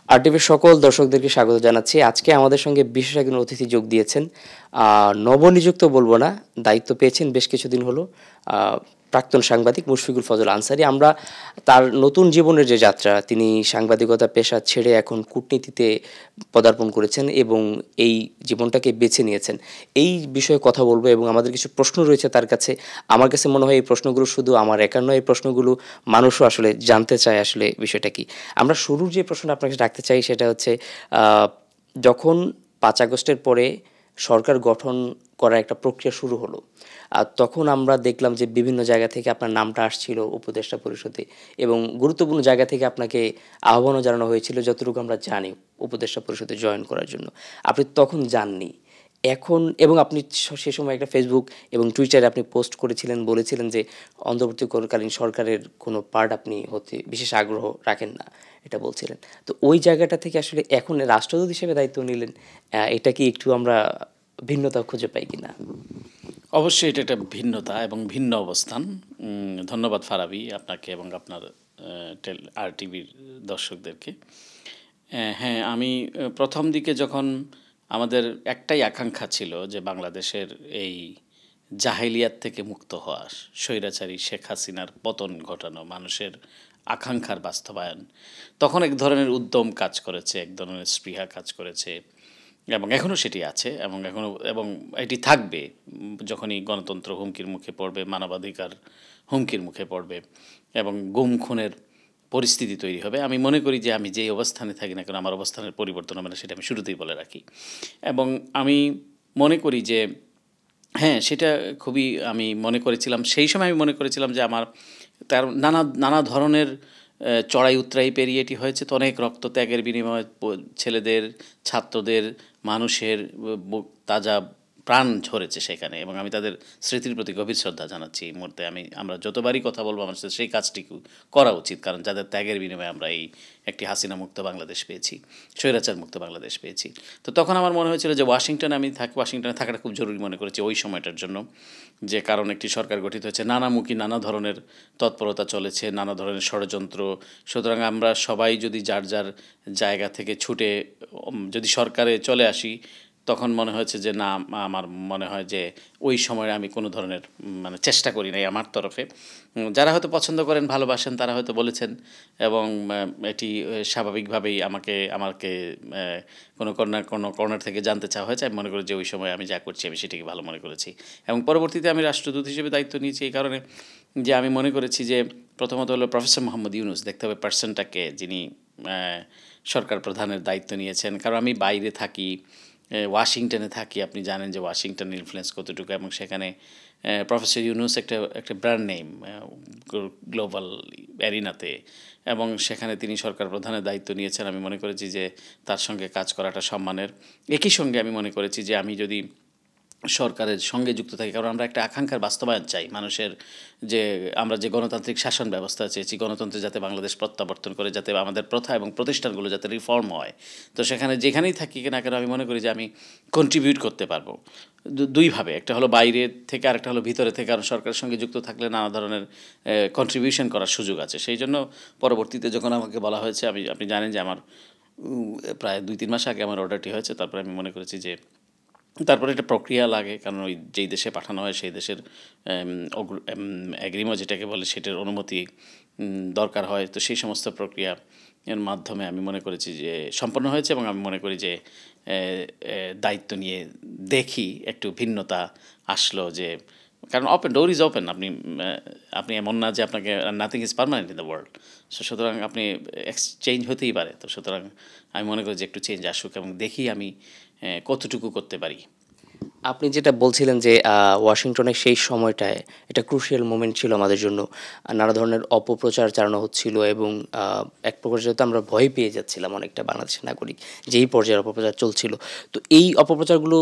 আরটিভির সকল দর্শকদেরকে স্বাগত জানাচ্ছি। আজকে আমাদের সঙ্গে বিশেষ একজন অতিথি যোগ দিয়েছেন। নবনিযুক্ত বলবো না, দায়িত্ব পেয়েছেন বেশ কিছুদিন হলো। আ প্রাক্তন সাংবাদিক মুশফিকুল ফজল আনসারী। আমরা তার নতুন জীবনের যে যাত্রা, তিনি সাংবাদিকতা পেশা ছেড়ে এখন কূটনীতিতে পদার্পণ করেছেন এবং এই জীবনটাকে বেছে নিয়েছেন। এই বিষয়ে কথা বলবো এবং আমাদের কিছু প্রশ্ন রয়েছে তার কাছে। আমার কাছে মনে হয় এই প্রশ্নগুলো শুধু আমার একার নয়, এই প্রশ্নগুলো মানুষও আসলে জানতে চায় আসলে বিষয়টা কী। আমরা শুরুর যে প্রশ্নটা আপনার কাছে রাখতে চাই সেটা হচ্ছে আ যখন ৫ আগস্টের পরে সরকার গঠন করার একটা প্রক্রিয়া শুরু হলো। তখন আমরা দেখলাম যে বিভিন্ন জায়গা থেকে আপনার নামটা আসছিল উপদেষ্টা পরিষদে এবং গুরুত্বপূর্ণ জায়গা থেকে আপনাকে আহ্বানও জানানো হয়েছিল যতটুকু আমরা জানি উপদেষ্টা পরিষদে জয়েন করার জন্য। আপনি তখন যাননি। এখন এবং আপনি সে সময় একটা ফেসবুক এবং টুইটারে আপনি পোস্ট করেছিলেন, বলেছিলেন যে অন্তর্বর্তীকালীন সরকারের কোনো পার্ট আপনি হতে বিশেষ আগ্রহ রাখেন না, এটা বলছিলেন। তো ওই জায়গাটা থেকে আসলে এখন রাষ্ট্রদূত হিসেবে দায়িত্ব নিলেন, এটা কি একটু আমরা ভিন্নতা খুঁজে পাই কিনা? অবশ্যই এটা একটা ভিন্নতা এবং ভিন্ন অবস্থান। ধন্যবাদ ফারাবি আপনাকে এবং আপনার আরটিভির দর্শকদেরকে। হ্যাঁ, আমি প্রথম দিকে যখন আমাদের একটাই আকাঙ্ক্ষা ছিল যে বাংলাদেশের এই জাহেলিয়াত থেকে মুক্ত হওয়া, স্বৈরাচারী শেখ হাসিনার পতন ঘটানো, মানুষের আকাঙ্ক্ষার বাস্তবায়ন, তখন এক ধরনের উদ্যম কাজ করেছে, এক ধরনের স্পৃহা কাজ করেছে এবং এখনও সেটি আছে এবং এটি থাকবে যখনই গণতন্ত্র হুমকির মুখে পড়বে, মানবাধিকার হুমকির মুখে পড়বে এবং গুম খুনের পরিস্থিতি তৈরি হবে। আমি মনে করি যে আমি যেই অবস্থানে থাকি না কেন আমার অবস্থানের পরিবর্তন হবে না, সেটা আমি শুরুতেই বলে রাখি। এবং আমি মনে করি যে হ্যাঁ, সেটা খুবই আমি মনে করেছিলাম, সেই সময় আমি মনে করেছিলাম যে আমার তার নানা ধরনের চড়াই উতরাই পেরিয়ে এটি হয়েছে, তো অনেক রক্তত্যাগের বিনিময়ে ছেলেদের, ছাত্রদের, মানুষের তাজা প্রাণ ঝরেছে সেখানে এবং আমি তাদের স্মৃতির প্রতি গভীর শ্রদ্ধা জানাচ্ছি এই মুহূর্তে। আমরা যতবারই কথা বলবো আমার সাথে সেই কাজটি করা উচিত, কারণ যাদের ত্যাগের বিনিময়ে আমরা এই একটি হাসিনা মুক্ত বাংলাদেশ পেয়েছি, স্বৈরাচার মুক্ত বাংলাদেশ পেয়েছি। তো তখন আমার মনে হয়েছিল যে ওয়াশিংটনে থাকাটা খুব জরুরি মনে করেছি ওই সময়টার জন্য, যে কারণ একটি সরকার গঠিত হয়েছে, নানামুখী নানা ধরনের তৎপরতা চলেছে, নানা ধরনের ষড়যন্ত্র। সুতরাং আমরা সবাই যদি যার যার জায়গা থেকে ছুটে যদি সরকারে চলে আসি, তখন মনে হয়েছে যে না, আমার মনে হয় যে ওই সময়ে আমি কোনো ধরনের মানে চেষ্টা করি নাই আমার তরফে। যারা হয়তো পছন্দ করেন, ভালোবাসেন, তারা হয়তো বলেছেন এবং এটি স্বাভাবিকভাবেই আমাকে কোনো কর্নার থেকে জানতে চাওয়া হয়েছে। আমি মনে করি যে ওই সময় আমি যা করছি আমি সেটিকে ভালো মনে করেছি এবং পরবর্তীতে আমি রাষ্ট্রদূত হিসেবে দায়িত্ব নিয়েছি এই কারণে যে আমি মনে করেছি যে প্রথমত হলো প্রফেসর মোহাম্মদ ইউনূস, দেখতে হবে পার্সনটাকে, যিনি সরকার প্রধানের দায়িত্ব নিয়েছেন। কারণ আমি বাইরে থাকি, ওয়াশিংটনে থাকি, আপনি জানেন যে ওয়াশিংটনের ইনফ্লুয়েন্স কতটুকু এবং সেখানে প্রফেসর ইউনূস একটা ব্র্যান্ড নেম গ্লোবাল অ্যারিনাতে এবং সেখানে তিনি সরকার প্রধানের দায়িত্ব নিয়েছেন। আমি মনে করেছি যে তার সঙ্গে কাজ করাটা সম্মানের। একই সঙ্গে আমি মনে করেছি যে আমি যদি সরকারের সঙ্গে যুক্ত থাকি, কারণ আমরা একটা আকাঙ্ক্ষার বাস্তবায়ন চাই মানুষের, যে আমরা যে গণতান্ত্রিক শাসন ব্যবস্থা চেয়েছি, গণতন্ত্রে যাতে বাংলাদেশ প্রত্যাবর্তন করে, যাতে আমাদের প্রথা এবং প্রতিষ্ঠানগুলো যাতে রিফর্ম হয়। তো সেখানে যেখানেই থাকি না কেন আমি মনে করি যে আমি কন্ট্রিবিউট করতে পারবো দুইভাবে, একটা হলো বাইরে থেকে আর একটা হলো ভিতরে থেকে, কারণ সরকারের সঙ্গে যুক্ত থাকলে নানা ধরনের কন্ট্রিবিউশন করার সুযোগ আছে। সেই জন্য পরবর্তীতে যখন আমাকে বলা হয়েছে, আপনি জানেন যে আমার প্রায় 2-3 মাস আগে আমার অর্ডারটি হয়েছে, তারপরে আমি মনে করেছি যে তারপরে একটা প্রক্রিয়া লাগে, কারণ ওই যেই দেশে পাঠানো হয় সেই দেশের অ্যাগ্রিমো যেটাকে বলে সেটার অনুমতি দরকার হয়। তো সেই সমস্ত প্রক্রিয়া এর মাধ্যমে আমি মনে করেছি যে সম্পন্ন হয়েছে এবং আমি মনে করি যে দায়িত্ব নিয়ে দেখি একটু ভিন্নতা আসলো, যে কারণ ডোর ইজ ওপেন। আপনি এমন না যে আপনাকে nothing is permanent in the world. সুতরাং আপনি চেঞ্জ হতেই পারে। তো সুতরাং আমি মনে করি যে একটু চেঞ্জ আসুক এবং দেখি আমি কতটুকু করতে পারি। আপনি যেটা বলছিলেন যে ওয়াশিংটনের সেই সময়টায় এটা ক্রুশিয়াল মোমেন্ট ছিল আমাদের জন্য। নানা ধরনের অপপ্রচার চালানো হচ্ছিল এবং এক প্রকার যেহেতু আমরা ভয় পেয়ে যাচ্ছিলাম অনেকটা বাংলাদেশের নাগরিক, যেই পর্যায়ের অপপ্রচার চলছিল। তো এই অপপ্রচারগুলো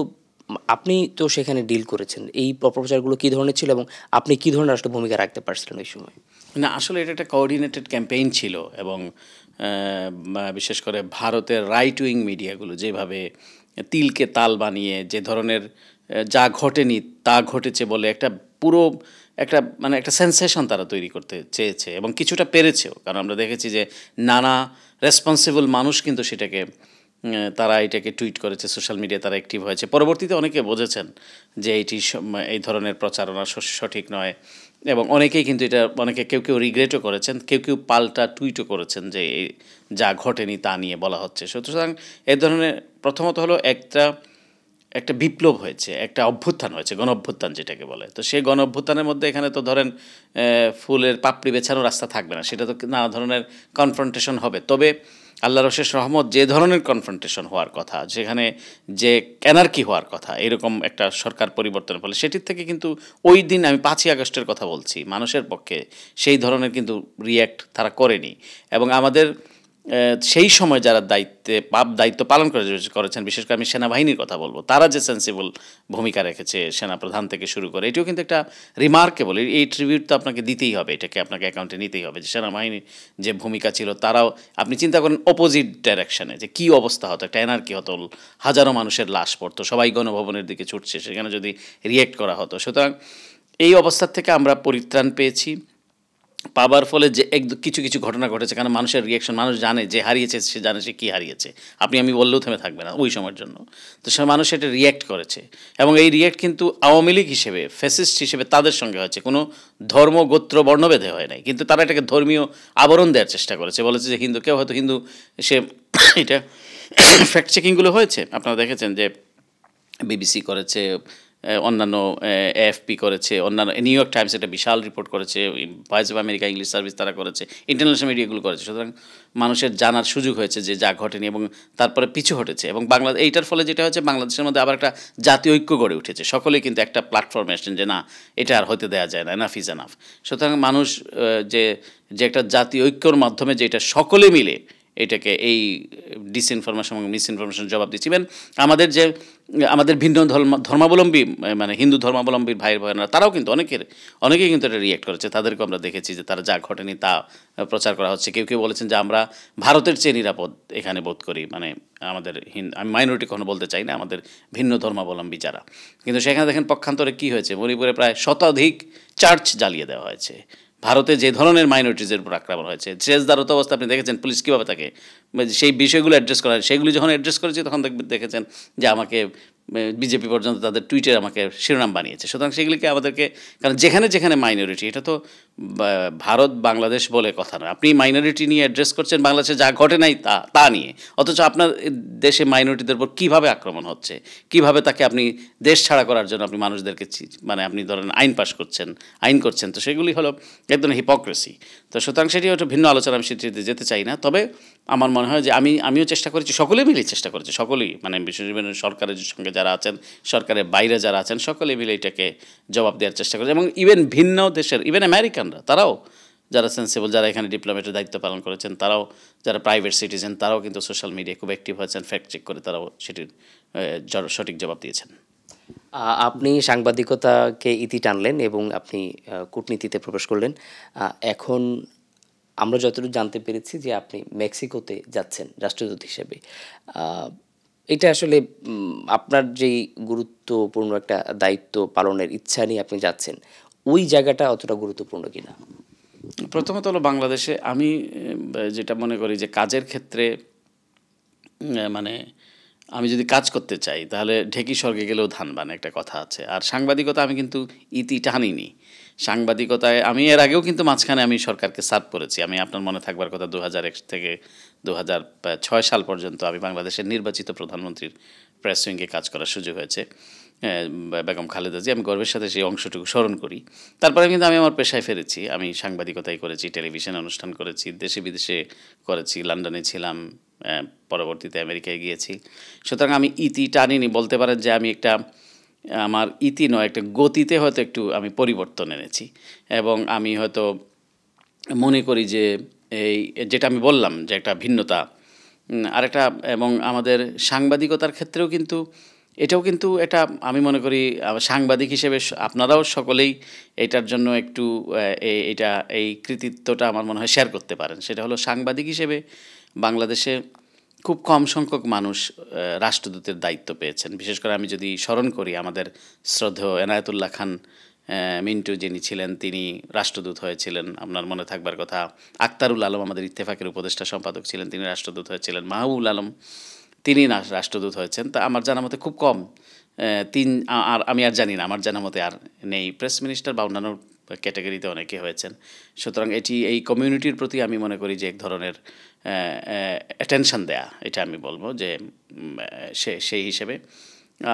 আপনি তো সেখানে ডিল করেছেন। এই অপপ্রচারগুলো কী ধরনের ছিল এবং আপনি কী ধরনের আসলে ভূমিকা রাখতে পারছিলেন ওই সময়? না, আসলে এটা একটা কোঅর্ডিনেটেড ক্যাম্পেইন ছিল এবং বিশেষ করে ভারতের রাইট উইং মিডিয়াগুলো যেভাবে তিলকে তাল বানিয়ে যে ধরনের যা ঘটেনি তা ঘটেছে বলে একটা পুরো একটা মানে একটা সেন্সেশন তারা তৈরি করতে চেয়েছে এবং কিছুটা পেরেছেও, কারণ আমরা দেখেছি যে নানা রেসপন্সিবল মানুষ কিন্তু সেটাকে তারা এটাকে টুইট করেছে, সোশ্যাল মিডিয়ায় তারা অ্যাক্টিভ হয়েছে। পরবর্তীতে অনেকে বুঝেছেন যে এই ধরনের প্রচারণা সঠিক নয়, এবং অনেকেই কিন্তু এটা অনেকে কেউ কেউ রিগ্রেটও করেছেন, কেউ কেউ পাল্টা টুইটও করেছেন যে যা ঘটেনি তা নিয়ে বলা হচ্ছে। সুতরাং এই ধরনের প্রথমত হলো একটা বিপ্লব হয়েছে, একটা অভ্যুত্থান হয়েছে, গণ অভ্যুত্থান যেটাকে বলে। তো সেই গণ অভ্যুত্থানের মধ্যে এখানে তো ধরেন ফুলের পাপড়ি বেছানো রাস্তা থাকবে না, সেটা তো নানা ধরনের কনফ্রন্টেশন হবে। তবে আল্লাহর অশেষ রহমত, যে ধরনের কনফ্রন্টেশন হওয়ার কথা, যেখানে যে অ্যানার্কি হওয়ার কথা এরকম একটা সরকার পরিবর্তনের ফলে, সেটির থেকে কিন্তু ওই দিন আমি 5ই আগস্টের কথা বলছি, মানুষের পক্ষে সেই ধরনের কিন্তু রিয়্যাক্ট তারা করেনি। এবং আমাদের সেই সময় যারা দায়িত্ব পালন করেছেন, বিশেষ করে আমি সেনাবাহিনীর কথা বলবো, তারা যে সেন্সিবল ভূমিকা রেখেছে, সেনাপ্রধান থেকে শুরু করে, এটিও কিন্তু একটা রিমার্কেবল। এই ট্রিবিউট তো আপনাকে দিতেই হবে, এটাকে আপনাকে অ্যাকাউন্টে নিতেই হবে যে সেনাবাহিনীর যে ভূমিকা ছিল, তারাও আপনি চিন্তা করেন অপোজিট ডাইরেকশনে যে কী অবস্থা হতো, একটা এনার্কি হতো, হাজারো মানুষের লাশ পড়তো, সবাই গণভবনের দিকে ছুটছে, সেখানে যদি রিয়েক্ট করা হতো। সুতরাং এই অবস্থার থেকে আমরা পরিত্রাণ পেয়েছি, পাবার ফলে যে কিছু কিছু ঘটনা ঘটেছে, কারণ মানুষের রিয়াকশন, মানুষ জানে যে হারিয়েছে, সে জানে সে কী হারিয়েছে, আমি বললেও থেমে থাকবে না ওই সময়ের জন্য। তো সে মানুষ এটা রিয়্যাক্ট করেছে, এবং এই রিয়্যাক্ট কিন্তু আওয়ামী লীগ হিসেবে, ফ্যাসিস্ট হিসেবে তাদের সঙ্গে হয়েছে, কোনো ধর্ম গোত্র বর্ণভেদে হয় নাই, কিন্তু তারা এটাকে ধর্মীয় আবরণ দেওয়ার চেষ্টা করেছে, বলেছে যে হিন্দু, কেউ হয়তো হিন্দু, সে এটা ফ্যাক্ট চেকিংগুলো হয়েছে, আপনারা দেখেছেন যে বিবিসি করেছে, অন্যান্য এএফপি করেছে, অন্যান্য নিউ ইয়র্ক টাইমস একটা বিশাল রিপোর্ট করেছে, voice of America English service তারা করেছে, ইন্টারন্যাশনাল মিডিয়াগুলো করেছে। সুতরাং মানুষের জানার সুযোগ হয়েছে যে যা ঘটেনি, এবং তারপরে পিছু হটেছে। এবং এইটার ফলে যেটা হচ্ছে, বাংলাদেশের মধ্যে আবার একটা জাতীয় ঐক্য গড়ে উঠেছে, সকলেই কিন্তু একটা প্ল্যাটফর্মে আসছেন যে না, এটা আর হতে দেওয়া যায় না, এনাফ ইজ এনাফ। সুতরাং মানুষ যে একটা জাতীয় ঐক্যর মাধ্যমে যে এটা সকলে মিলে এটাকে এই ডিসইনফরমেশন এবং মিসইনফরমেশন জবাব দিচ্ছি। ইভেন আমাদের ভিন্ন ধর্মাবলম্বী, মানে হিন্দু ধর্মাবলম্বীর ভাইয়ের বোনেরা, তারাও কিন্তু অনেকেই কিন্তু এটা রিয়েক্ট করেছে। তাদেরকে আমরা দেখেছি যে তারা যা ঘটেনি তা প্রচার করা হচ্ছে। কেউ কেউ বলেছেন যে আমরা ভারতের চেয়ে নিরাপদ এখানে বোধ করি, মানে আমাদের আমি মাইনরিটি কখনো বলতে চাই না, আমাদের ভিন্ন ধর্মাবলম্বী যারা। কিন্তু সেখানে দেখেন পক্ষান্তরে কী হয়েছে, মণিপুরে প্রায় শতাধিক চার্চ জ্বালিয়ে দেওয়া হয়েছে। ভারতে যে ধরনের মাইনরিটিজের উপর আক্রমণ হয়েছে, শেষদারত অবস্থা আপনি দেখেছেন পুলিশ কীভাবে তাকে সেই বিষয়গুলো অ্যাড্রেস করা হয়, সেগুলি যখন অ্যাড্রেস করেছি তখন দেখেছেন যে আমাকে বিজেপি পর্যন্ত তাদের টুইটার আমাকে শিরোনাম বানিয়েছে। সুতরাং সেগুলিকে আমাদেরকে, কারণ যেখানে যেখানে মাইনরিটি, এটা তো ভারত বাংলাদেশ বলে কথা নয়, আপনি মাইনরিটি নিয়ে অ্যাড্রেস করছেন, বাংলাদেশে যা ঘটে নাই তা নিয়ে, অথচ আপনার দেশে মাইনরিটিদের উপর কীভাবে আক্রমণ হচ্ছে, কীভাবে তাকে আপনি দেশ ছাড়া করার জন্য আপনি মানুষদেরকে মানে আপনি ধরেন আইন করছেন, তো সেগুলি হলো এক ধরনের হিপোক্রেসি। তো সুতরাং সেটি একটা ভিন্ন আলোচনা, আমি সেটিতে যেতে চাই না। তবে আমার মনে হয় যে আমিও চেষ্টা করেছি, সকলেই মিলে চেষ্টা করেছে, সকলেই, মানে বিশেষ সরকারের সঙ্গে যারা আছেন, সরকারের বাইরে যারা আছেন, সকলে মিলে এটাকে জবাব দেওয়ার চেষ্টা করেছে। এবং ইভেন ভিন্ন দেশের, ইভেন আমেরিকানরা, তারাও যারা সেন্সিবল, যারা এখানে ডিপ্লোমেটের দায়িত্ব পালন করেছেন, তারাও যারা প্রাইভেট সিটিজেন, তারাও কিন্তু সোশ্যাল মিডিয়ায় খুব অ্যাক্টিভ হয়েছেন, ফ্যাক্ট চেক করে তারাও সেটির সঠিক জবাব দিয়েছেন। আপনি সাংবাদিকতাকে ইতি টানলেন এবং আপনি কূটনীতিতে প্রবেশ করলেন। এখন আমরা যতটুকু জানতে পেরেছি যে আপনি মেক্সিকোতে যাচ্ছেন রাষ্ট্রদূত হিসেবে। এটা আসলে আপনার যেই গুরুত্বপূর্ণ একটা দায়িত্ব পালনের ইচ্ছা নিয়ে আপনি যাচ্ছেন, ওই জায়গাটা অতটা গুরুত্বপূর্ণ কিনা? প্রথমত হলো, বাংলাদেশে আমি যেটা মনে করি যে কাজের ক্ষেত্রে, মানে আমি যদি কাজ করতে চাই তাহলে ঢেকি স্বর্গে গেলেও ধান বানে, একটা কথা আছে। আর সাংবাদিকতা আমি কিন্তু ইতি টানিনি। সাংবাদিকতায় আমি এর আগেও কিন্তু মাঝখানে আমি সরকারকে সার্ভ করেছি। আমি, আপনার মনে থাকবার কথা, 2001 থেকে 2006 সাল পর্যন্ত আমি বাংলাদেশের নির্বাচিত প্রধানমন্ত্রীর প্রেস উইংয়ে কাজ করার সুযোগ হয়েছে, বেগম খালেদা জি। আমি গর্বের সাথে সেই অংশটুকু স্মরণ করি। তারপরে কিন্তু আমি আমার পেশায় ফিরেছি। আমি সাংবাদিকতাই করেছি, টেলিভিশন অনুষ্ঠান করেছি, দেশে বিদেশে করেছি, লন্ডনে ছিলাম, পরবর্তীতে আমেরিকায় গিয়েছি। সুতরাং আমি ইতি টানিনি। বলতে পারেন যে আমি আমার ইতি নয়, একটা গতিতে হয়তো একটু আমি পরিবর্তন এনেছি। এবং আমি হয়তো মনে করি যে এই যেটা আমি বললাম যে একটা ভিন্নতা, আরেকটা, এবং আমাদের সাংবাদিকতার ক্ষেত্রেও কিন্তু এটাও কিন্তু এটা আমি মনে করি সাংবাদিক হিসেবে আপনারাও সকলেই এটার জন্য একটু এই কৃতিত্বটা আমার মনে হয় শেয়ার করতে পারেন। সেটা হলো, সাংবাদিক হিসেবে বাংলাদেশে খুব কম সংখ্যক মানুষ রাষ্ট্রদূতের দায়িত্ব পেয়েছেন। বিশেষ করে আমি যদি স্মরণ করি আমাদের শ্রদ্ধেয় এনায়েতুল্লাহ খান মিন্টু যিনি ছিলেন তিনি রাষ্ট্রদূত হয়েছিলেন, আপনার মনে থাকবার কথা। আক্তারুল আলম আমাদের ইত্তেফাকের উপদেষ্টা সম্পাদক ছিলেন, তিনি রাষ্ট্রদূত হয়েছিলেন। মাহবুবুল আলম তিনি রাষ্ট্রদূত হয়েছেন। তা আমার জানা মতে খুব কম, আর আমি আর জানি না, আমার জানা মতে আর নেই। প্রেস মিনিস্টার বা অন্যান্য ক্যাটাগরিতে অনেকে হয়েছেন। সুতরাং এই কমিউনিটির প্রতি আমি মনে করি যে এক ধরনের অ্যাটেনশন দেয়া, এটা আমি বলবো যে সেই হিসেবে।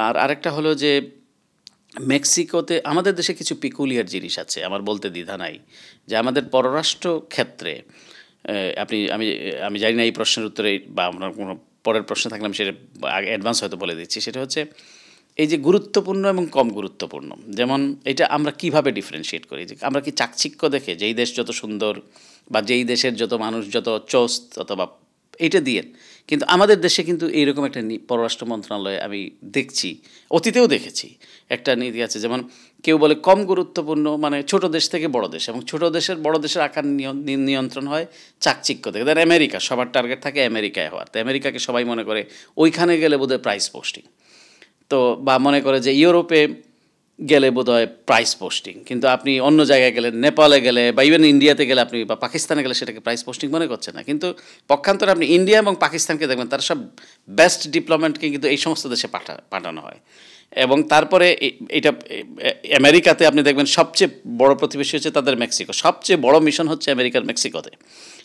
আর আরেকটা হলো যে মেক্সিকোতে আমাদের দেশে কিছু পিকুলিয়ার জিনিস আছে, আমার বলতে দ্বিধা নাই, যে আমাদের পররাষ্ট্র ক্ষেত্রে আমি জানি না এই প্রশ্নের উত্তরে বা আপনার কোনো পরের প্রশ্ন থাকলে আমি সেটা আগে অ্যাডভান্স হয়তো বলে দিচ্ছি। সেটা হচ্ছে এই যে গুরুত্বপূর্ণ এবং কম গুরুত্বপূর্ণ, যেমন এটা আমরা কিভাবে ডিফারেন্সিয়েট করি, যে আমরা কি চাকচিক্য দেখে যেই দেশ যত সুন্দর বা যেই দেশের যত মানুষ যত চোস্ত অথবা এইটা দিয়ে, কিন্তু আমাদের দেশে কিন্তু এইরকম একটা পররাষ্ট্র মন্ত্রণালয়ে আমি দেখছি, অতীতেও দেখেছি একটা নীতি আছে, যেমন কেউ বলে কম গুরুত্বপূর্ণ মানে ছোট দেশ থেকে বড় দেশ, এবং ছোট দেশের বড় দেশের আকার নিয়ন্ত্রণ হয় চাকচিক্য থেকে। দেন আমেরিকা, সবার টার্গেট থাকে আমেরিকায় হওয়ার, তো আমেরিকাকে সবাই মনে করে ওইখানে গেলে বোধহয় প্রাইস পোস্টিং, তো বা মনে করে যে ইউরোপে গেলে বোধহয় প্রাইস পোস্টিং, কিন্তু আপনি অন্য জায়গায় গেলে, নেপালে গেলে বা ইভেন ইন্ডিয়াতে গেলে আপনি বা পাকিস্তানে গেলে সেটাকে প্রাইস পোস্টিং মনে করছে না। কিন্তু পক্ষান্তরে আপনি ইন্ডিয়া এবং পাকিস্তানকে দেখবেন, তার সব বেস্ট ডিপ্লোমেটকে কিন্তু এই সমস্ত দেশে পাঠানো হয়। এবং তারপরে এটা আমেরিকাতে আপনি দেখবেন সবচেয়ে বড় প্রতিবেশী হচ্ছে তাদের মেক্সিকো, সবচেয়ে বড় মিশন হচ্ছে আমেরিকার মেক্সিকোতে।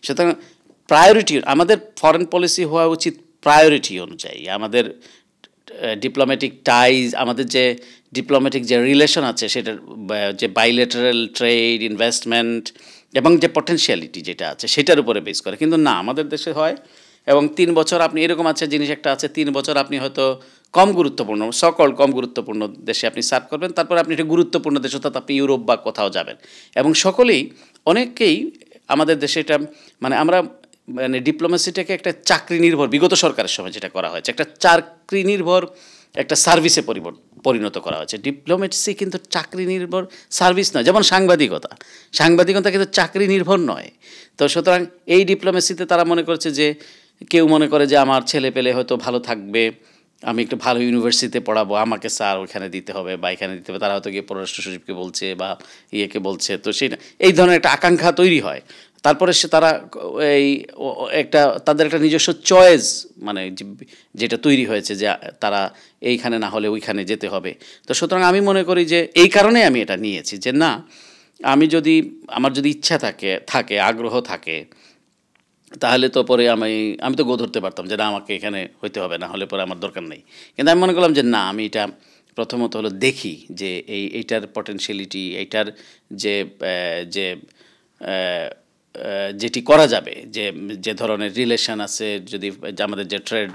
সুতরাং প্রায়োরিটি, আমাদের ফরেন পলিসি হওয়া উচিত প্রায়োরিটি অনুযায়ী। আমাদের ডিপ্লোম্যাটিক টাইজ, আমাদের যে ডিপ্লোম্যাটিক যে রিলেশন আছে সেটার যে বাইলেটারাল ট্রেড, ইনভেস্টমেন্ট এবং যে পটেনশিয়ালিটি যেটা আছে সেটার উপরে বেস করে, কিন্তু না আমাদের দেশে হয়। এবং 3 বছর আপনি এরকম আছে জিনিস একটা আছে, 3 বছর আপনি হয়তো কম গুরুত্বপূর্ণ কম গুরুত্বপূর্ণ দেশে আপনি সার্ভ করবেন, তারপর আপনি একটা গুরুত্বপূর্ণ দেশ অর্থাৎ আপনি ইউরোপ বা কোথাও যাবেন। এবং সকলেই অনেকেই আমাদের দেশে এটা মানে আমরা মানে ডিপ্লোমেসিটাকে একটা চাকরি নির্ভর, বিগত সরকারের সময় যেটা করা হয়েছে একটা চাকরি নির্ভর একটা সার্ভিসে পরিণত করা হয়েছে। ডিপ্লোমেসি কিন্তু চাকরি নির্ভর সার্ভিস নয়, যেমন সাংবাদিকতা কিন্তু চাকরি নির্ভর নয়। তো সুতরাং এই ডিপ্লোমেসিতে তারা মনে করছে যে কেউ মনে করে যে আমার ছেলে পেলে হয়তো ভালো থাকবে, আমি একটু ভালো ইউনিভার্সিটিতে পড়াবো, আমাকে স্যার ওইখানে দিতে হবে বা এখানে দিতে হবে, তারা হয়তো গিয়ে পররাষ্ট্র সচিবকে বলছে বা ইয়েকে বলছে, তো এই ধরনের একটা আকাঙ্ক্ষা তৈরি হয়। তারপরে তারা একটা তাদের একটা নিজস্ব চয়েস মানে যেটা তৈরি হয়েছে যে তারা এইখানে না হলে ওইখানে যেতে হবে। তো সুতরাং আমি মনে করি যে এই কারণে আমি এটা নিয়েছি যে না, আমার যদি ইচ্ছা থাকে আগ্রহ থাকে, তাহলে তো পরে আমি তো গো ধরতে পারতাম যে না আমাকে এখানে হইতে হবে, না হলে পরে আমার দরকার নেই। কিন্তু আমি মনে করলাম যে না, আমি এটা প্রথমত হলো দেখি যে এইটার পটেনশিয়ালিটি, এইটার যে যে যেটি করা যাবে, যে ধরনের রিলেশন আছে, যদি আমাদের যে ট্রেড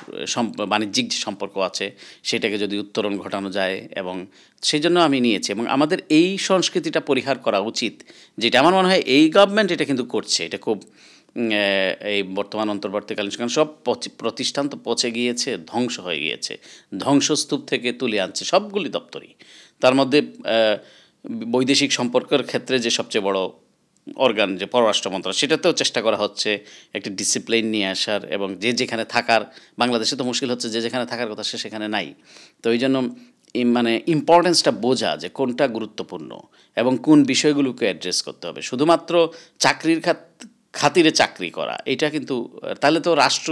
বাণিজ্যিক যে সম্পর্ক আছে সেটাকে যদি উত্তরণ ঘটানো যায়, এবং সেই জন্য আমি নিয়েছি। এবং আমাদের এই সংস্কৃতিটা পরিহার করা উচিত, যেটা আমার মনে হয় এই গভর্নমেন্ট এটা কিন্তু করছে। এটা খুব এই বর্তমান অন্তর্বর্তীকালীন কারণ সব প্রতিষ্ঠান তো পচে গিয়েছে, ধ্বংস হয়ে গিয়েছে, ধ্বংসস্তূপ থেকে তুলে আনছে সবগুলি দপ্তরই। তার মধ্যে বৈদেশিক সম্পর্কের ক্ষেত্রে যে সবচেয়ে বড় অর্গান যে পররাষ্ট্র মন্ত্রণালয়, সেটাতেও চেষ্টা করা হচ্ছে একটা ডিসিপ্লিন নিয়ে আসার, এবং যে যেখানে থাকার, বাংলাদেশে তো মুশকিল হচ্ছে যে যেখানে থাকার কথা সে সেখানে নাই। তো এই জন্য মানে ইম্পর্টেন্সটা বোঝা যে কোনটা গুরুত্বপূর্ণ এবং কোন বিষয়গুলোকে অ্যাড্রেস করতে হবে। শুধুমাত্র চাকরির খাতিরে চাকরি করা, এটা কিন্তু তাহলে তো রাষ্ট্র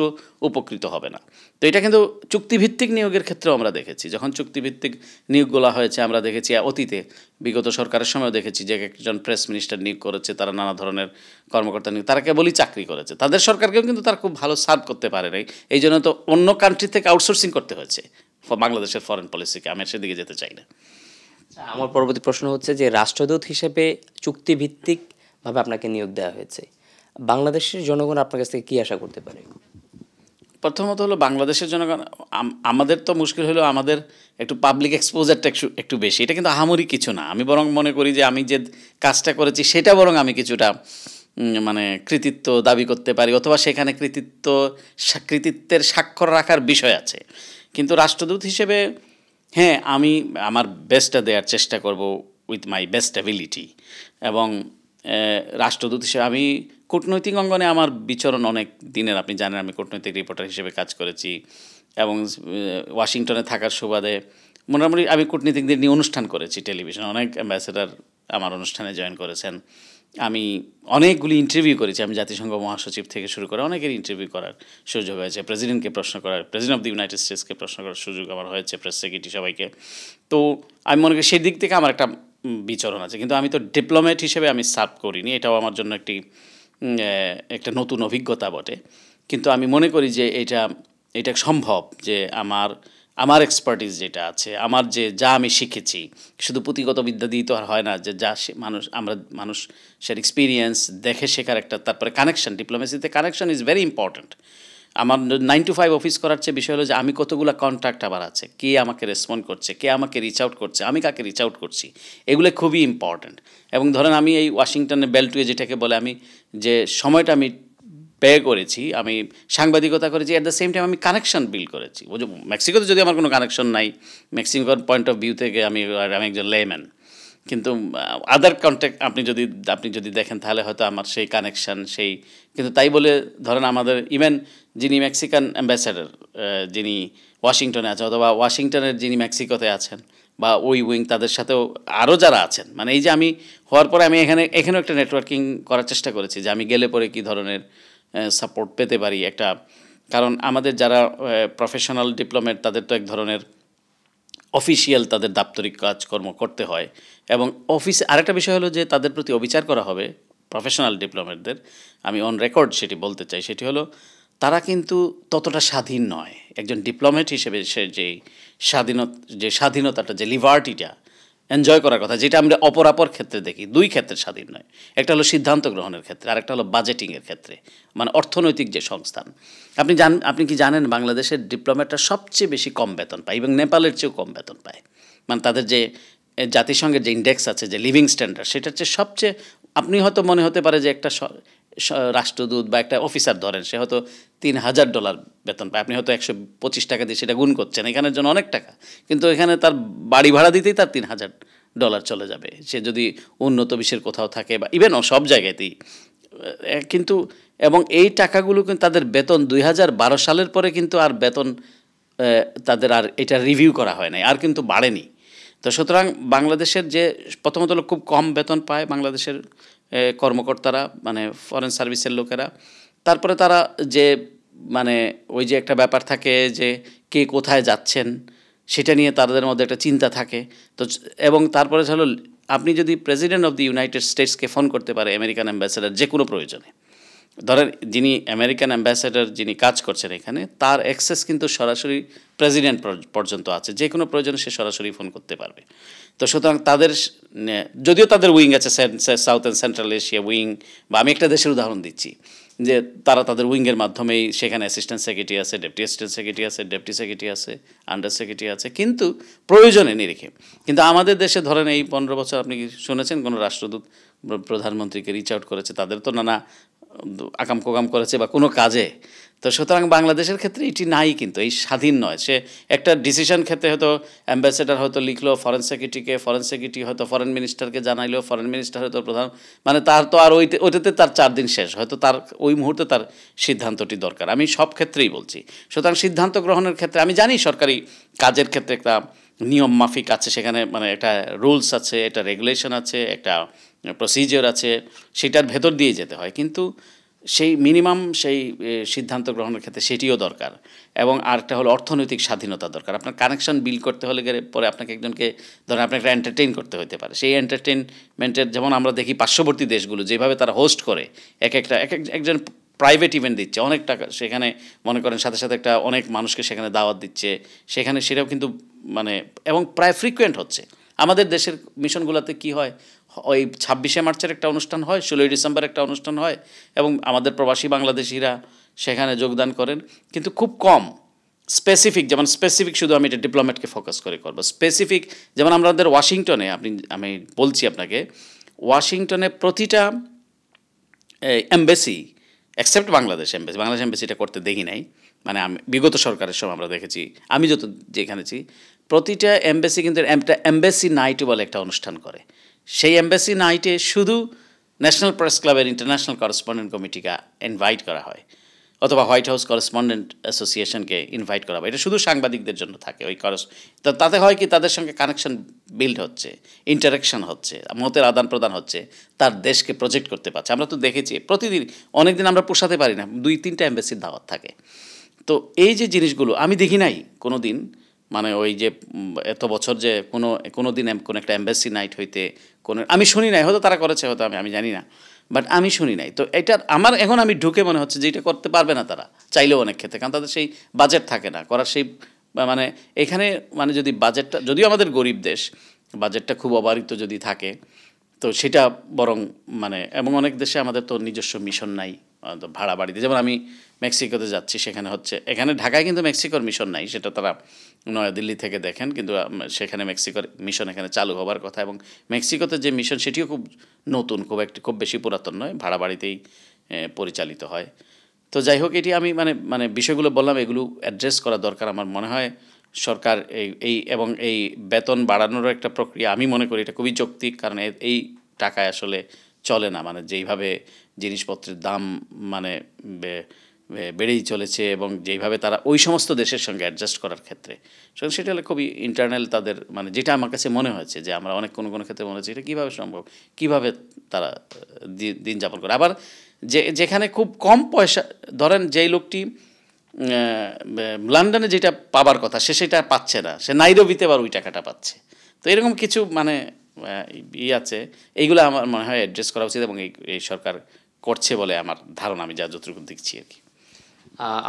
উপকৃত হবে না। তো এটা কিন্তু চুক্তিভিত্তিক নিয়োগের ক্ষেত্রেও আমরা দেখেছি, যখন চুক্তিভিত্তিক নিয়োগগুলো হয়েছে আমরা দেখেছি অতীতে বিগত সরকারের সময়ও দেখেছি যে একজন প্রেস মিনিস্টার নিয়োগ করেছে, তারা নানা ধরনের কর্মকর্তা নিয়োগ, তারা কেবলই চাকরি করেছে, তাদের সরকারকেও কিন্তু তারা খুব ভালো সার্ভ করতে পারে নাই। এই জন্য তো অন্য কান্ট্রি থেকে আউটসোর্সিং করতে হয়েছে বাংলাদেশের ফরেন পলিসিকে। আমি সেদিকে যেতে চাই না। আমার পরবর্তী প্রশ্ন হচ্ছে যে রাষ্ট্রদূত হিসেবে চুক্তিভিত্তিকভাবে আপনাকে নিয়োগ দেওয়া হয়েছে, বাংলাদেশের জনগণ আপনার কাছ থেকে কী আশা করতে পারে? প্রথমত হলো বাংলাদেশের জনগণ, আমাদের তো মুশকিল হলো আমাদের একটু পাবলিক এক্সপোজারটা একটু বেশি। এটা কিন্তু আহামরি কিছু না। আমি বরং মনে করি যে আমি যে কাজটা করেছি সেটা বরং আমি কিছুটা মানে কৃতিত্ব দাবি করতে পারি, অথবা সেখানে কৃতিত্বের স্বাক্ষর রাখার বিষয় আছে। কিন্তু রাষ্ট্রদূত হিসেবে হ্যাঁ, আমি আমার বেস্টটা দেওয়ার চেষ্টা করব উইথ মাই বেস্ট অ্যাবিলিটি। এবং রাষ্ট্রদূত হিসেবে আমি কূটনৈতিক অঙ্গনে আমার বিচরণ অনেক দিনের, আপনি জানেন আমি কূটনৈতিক রিপোর্টার হিসেবে কাজ করেছি, এবং ওয়াশিংটনে থাকার সুবাদে মোটামুটি আমি কূটনীতিকদের নিয়ে অনুষ্ঠান করেছি টেলিভিশনে, অনেক অ্যাম্বাসেডার আমার অনুষ্ঠানে জয়েন করেছেন। আমি অনেকগুলি ইন্টারভিউ করেছি, আমি জাতিসংঘ মহাসচিব থেকে শুরু করে অনেকের ইন্টারভিউ করার সুযোগ হয়েছে, প্রেসিডেন্টকে প্রশ্ন করার, প্রেসিডেন্ট অফ দি ইউনাইটেড স্টেটসকে প্রশ্ন করার সুযোগ আমার হয়েছে, প্রেস সেক্রেটারি সবাইকে। তো আমি মনে করি সেই দিক থেকে আমার একটা বিচরণ আছে, কিন্তু আমি তো ডিপ্লোম্যাট হিসেবে আমি সার্ভ করিনি, এটাও আমার জন্য একটা নতুন অভিজ্ঞতা বটে। কিন্তু আমি মনে করি যে এটা সম্ভব যে আমার এক্সপার্টিস যেটা আছে, আমার যা আমি শিখেছি, শুধু পুঁথিগত বিদ্যা দিয়ে তো আর হয় না, যে যা মানুষের এক্সপিরিয়েন্স দেখে শেখার একটা, তারপরে কানেকশন, ডিপ্লোমেসিতে কানেকশন ইজ ভেরি ইম্পর্ট্যান্ট। আমার 9 to 5 অফিস করার চেয়ে বিষয় হলো যে আমি কতগুলো কন্ট্যাক্ট আমার আছে, কে আমাকে রেসপন্ড করছে, কে আমাকে রিচ আউট করছে, আমি কাকে রিচ আউট করছি, এগুলো খুবই ইম্পর্ট্যান্ট। এবং ধরেন আমি এই ওয়াশিংটনে বেল্টওয়ে যেটাকে বলে, আমি যে সময়টা আমি ব্যয় করেছি, আমি সাংবাদিকতা করেছি, অ্যাট দ্য সেম টাইম আমি কানেকশন বিল্ড করেছি। মেক্সিকোতে যদি আমার কোনো কানেকশন নাই, মেক্সিকোর পয়েন্ট অফ ভিউ থেকে আমি একজন লেম্যান, কিন্তু আদার কন্ট্যাক্ট আপনি যদি দেখেন তাহলে হয়তো আমার সেই কানেকশান কিন্তু তাই বলে ধরেন আমাদের ইভেন যিনি মেক্সিকান অ্যাম্বাসেডর, যিনি ওয়াশিংটনে আছেন, অথবা ওয়াশিংটনের যিনি মেক্সিকোতে আছেন, বা ওই উইং, তাদের সাথেও আরও যারা আছেন, মানে এই যে আমি হওয়ার পরে আমি এখানেও একটা নেটওয়ার্কিং করার চেষ্টা করেছি, যে আমি গেলে পরে কী ধরনের সাপোর্ট পেতে পারি একটা। কারণ আমাদের যারা প্রফেশনাল ডিপ্লোমেট, তাদের তো এক ধরনের অফিসিয়াল তাদের দাপ্তরিক কাজকর্ম করতে হয়, এবং আরেকটা বিষয় হলো যে তাদের প্রতি অবিচার করা হবে প্রফেশনাল ডিপ্লোমেটদের, আমি অন রেকর্ড সেটি বলতে চাই, সেটি হলো তারা কিন্তু ততটা স্বাধীন নয়। একজন ডিপ্লোমেট হিসেবে সে যে স্বাধীনতাটা, যে লিবার্টিটা এনজয় করার কথা, যেটা আমরা অপরাপর ক্ষেত্রে দেখি, দুই ক্ষেত্রে স্বাধীন নয়, একটা হলো সিদ্ধান্ত গ্রহণের ক্ষেত্রে, আরেকটা হলো বাজেটিংয়ের ক্ষেত্রে, মানে অর্থনৈতিক যে সংস্থান। আপনি কি জানেন বাংলাদেশের ডিপ্লোমেটরা সবচেয়ে বেশি কম বেতন পায়, এবং নেপালের চেয়েও কম বেতন পায়। মানে তাদের যে জাতিসংঘের যে ইন্ডেক্স আছে, যে লিভিং স্ট্যান্ডার্ড, সেটার চেয়ে সবচেয়ে, আপনি হয়তো মনে হতে পারে যে একটা রাষ্ট্রদূত বা একটা অফিসার ধরেন, সে হয়তো $3,000 বেতন পায়, আপনি হয়তো 125 টাকা দিয়ে সেটা গুণ করছেন, এখানের জন্য অনেক টাকা, কিন্তু এখানে তার বাড়ি ভাড়া দিতেই তার $3,000 চলে যাবে, সে যদি উন্নত বিশ্বের কোথাও থাকে, বা ইভেন সব জায়গাতেই। কিন্তু এবং এই টাকাগুলো কিন্তু তাদের বেতন 2012 সালের পরে কিন্তু আর বেতন তাদের আর এটা রিভিউ করা হয় নাই, আর কিন্তু বাড়েনি। তো সুতরাং বাংলাদেশের যে প্রথমত হলো খুব কম বেতন পায় বাংলাদেশের কর্মকর্তারা, মানে ফরেন সার্ভিসের লোকেরা। তারপরে তারা যে মানে ওই যে একটা ব্যাপার থাকে যে কে কোথায় যাচ্ছেন, সেটা নিয়ে তাদের মধ্যে একটা চিন্তা থাকে। তো এবং তারপরে হলো আপনি যদি প্রেসিডেন্ট অফ দি ইউনাইটেড স্টেটসকে ফোন করতে পারে আমেরিকান অ্যাম্বাসেডার যে কোনো প্রয়োজনে, ধরেন যিনি আমেরিকান অ্যাম্বাসেডর যিনি কাজ করছেন এখানে, তার অ্যাক্সেস কিন্তু সরাসরি প্রেসিডেন্ট পর্যন্ত আছে, যে কোনো প্রয়োজনে সে সরাসরি ফোন করতে পারবে। তো সুতরাং যদিও তাদের উইং আছে, south and central Asia wing, বা আমি একটা দেশের উদাহরণ দিচ্ছি, যে তাদের উইংয়ের মাধ্যমেই সেখানে অ্যাসিস্ট্যান্ট সেক্রেটারি আছে, ডেপুটি অ্যাসিস্ট্যান্ট সেক্রেটারি আছে, ডেপুটি সেক্রেটারি আছে, আন্ডার সেক্রেটারি আছে, কিন্তু প্রয়োজনে নিরিখে। কিন্তু আমাদের দেশে ধরেন এই 15 বছর আপনি কি শুনেছেন কোনো রাষ্ট্রদূত প্রধানমন্ত্রীকে রিচ আউট করেছে? তাদের তো নানা আকাম কোকাম করেছে বা কোনো কাজে। তো সুতরাং বাংলাদেশের ক্ষেত্রে এটি নাই, কিন্তু এই স্বাধীন নয়। সে একটা ডিসিশন ক্ষেত্রে হয়তো অ্যাম্বাসেডার হয়তো লিখলো ফরেন সেক্রেটারিকে, ফরেন সেক্রেটারি হয়তো ফরেন মিনিস্টারকে জানাইলো, ফরেন মিনিস্টার হয়তো প্রধান, মানে তার তো আর ওইটাতে তার 4 দিন শেষ, হয়তো তার ওই মুহূর্তে তার সিদ্ধান্তটি দরকার। আমি সব ক্ষেত্রেই বলছি। সুতরাং সিদ্ধান্ত গ্রহণের ক্ষেত্রে আমি জানি সরকারি কাজের ক্ষেত্রে একটা নিয়ম মাফিক আছে, সেখানে মানে একটা রুলস আছে, একটা রেগুলেশন আছে, একটা প্রসিজিওর আছে, সেটার ভেতর দিয়ে যেতে হয়। কিন্তু সেই মিনিমাম সিদ্ধান্ত গ্রহণের ক্ষেত্রে সেটিও দরকার। এবং আরেকটা হলো অর্থনৈতিক স্বাধীনতা দরকার। আপনার কানেকশন বিল্ড করতে হলে পরে আপনাকে একজনকে ধরেন আপনাকে একটা এন্টারটেইন করতে হতে পারে। সেই এন্টারটেইনমেন্টের যেমন আমরা দেখি পার্শ্ববর্তী দেশগুলো যেভাবে তারা হোস্ট করে, একজন প্রাইভেট ইভেন্ট দিচ্ছে, অনেক টাকা সেখানে মনে করেন, সাথে সাথে একটা অনেক মানুষকে সেখানে দাওয়াত দিচ্ছে, সেখানে সেটাও কিন্তু মানে এবং প্রায় ফ্রিকুয়েন্ট হচ্ছে। আমাদের দেশের মিশনগুলোতে কি হয়, ওই 26শে মার্চের একটা অনুষ্ঠান হয়, 16ই ডিসেম্বর একটা অনুষ্ঠান হয়, এবং আমাদের প্রবাসী বাংলাদেশিরা সেখানে যোগদান করেন, কিন্তু খুব কম স্পেসিফিক। যেমন স্পেসিফিক শুধু আমি এটা ডিপ্লোম্যাটকে ফোকাস করে করবো। স্পেসিফিক যেমন আমাদের ওয়াশিংটনে, আমি বলছি আপনাকে, ওয়াশিংটনে প্রতিটা এমবেসি এক্সেপ্ট বাংলাদেশ এমবেসিটা করতে দেখি নাই, মানে আমি বিগত সরকারের সময় আমরা দেখেছি, আমি যেখানেছি প্রতিটা এমবেসি কিন্তু একটা এমবেসি নাইট বলে একটা অনুষ্ঠান করে। সেই এমবেসি নাইটে শুধু ন্যাশনাল প্রেস ক্লাবের ইন্টারন্যাশনাল করেসপন্ডেন্ট কমিটিকে ইনভাইট করা হয়, অথবা হোয়াইট হাউস করেসপন্ডেন্ট অ্যাসোসিয়েশনকে ইনভাইট করা হবে, এটা শুধু সাংবাদিকদের জন্য থাকে ওই তো তাতে হয় কি তাদের সঙ্গে কানেকশন বিল্ড হচ্ছে, ইন্টারাকশন হচ্ছে, মতের আদান প্রদান হচ্ছে, তার দেশকে প্রজেক্ট করতে পারছে। আমরা তো দেখেছি প্রতিদিন অনেক দিন আমরা পোষাতে পারি না, 2-3টা এম্বাসির দাওয়াত থাকে। তো এই যে জিনিসগুলো আমি দেখি নাই কোনো দিন, মানে ওই যে এত বছর যে কোনো দিন কোনো একটা এম্বাসি নাইট হইতে কোনো আমি শুনি নাই, হয়তো তারা করেছে, হয়তো আমি জানি না, বাট আমি শুনি নাই। তো এটা আমার এখন আমি ঢুকে মনে হচ্ছে যে এটা করতে পারবে না তারা, চাইলেও অনেক ক্ষেত্রে, কারণ তাদের সেই বাজেট থাকে না করার। সেই মানে এখানে মানে যদি বাজেটটা, যদিও আমাদের গরিব দেশ, বাজেটটা খুব অবারিত যদি থাকে তো সেটা বরং মানে, এবং অনেক দেশে আমাদের তো নিজস্ব মিশন নাই, ভাড়া বাড়িতে, যেমন আমি মেক্সিকোতে যাচ্ছি, সেখানে হচ্ছে, এখানে ঢাকায় কিন্তু মেক্সিকোর মিশন নাই, সেটা তারা নয়াদিল্লি থেকে দেখেন, কিন্তু সেখানে মেক্সিকোর মিশন এখানে চালু হবার কথা, এবং মেক্সিকোতে যে মিশন সেটিও খুব নতুন, খুব বেশি পুরাতন নয়, ভাড়া বাড়িতেই পরিচালিত হয়। তো যাই হোক, এটি আমি মানে বিষয়গুলো বললাম, এগুলো অ্যাড্রেস করা দরকার আমার মনে হয়। সরকার এবং এই বেতন বাড়ানোর একটা প্রক্রিয়া আমি মনে করি এটা খুবই যৌক্তিক, কারণ এই টাকায় আসলে চলে না, মানে যেইভাবে জিনিসপত্রের দাম মানে বেড়েই চলেছে, এবং যেইভাবে তারা ওই সমস্ত দেশের সঙ্গে অ্যাডজাস্ট করার ক্ষেত্রে, সেটা হলে খুবই ইন্টারনাল তাদের, মানে যেটা আমার কাছে মনে হয়েছে যে আমরা অনেক কোনো ক্ষেত্রে মনে হচ্ছে এটা কীভাবে সম্ভব, কীভাবে তারা দিন যাপন করে। আবার যেখানে খুব কম পয়সা, ধরেন যেই লোকটি লন্ডনে যেটা পাবার কথা সে সেটা পাচ্ছে না, সে নাইরোবিতে আবার ওই টাকাটা পাচ্ছে। তো এরকম কিছু মানে আছে, এইগুলো আমার মনে হয় অ্যাড্রেস করা উচিত, এবং এই সরকার করছে বলে আমার ধারণা, আমি যা যতটুকু দেখছি আর কি।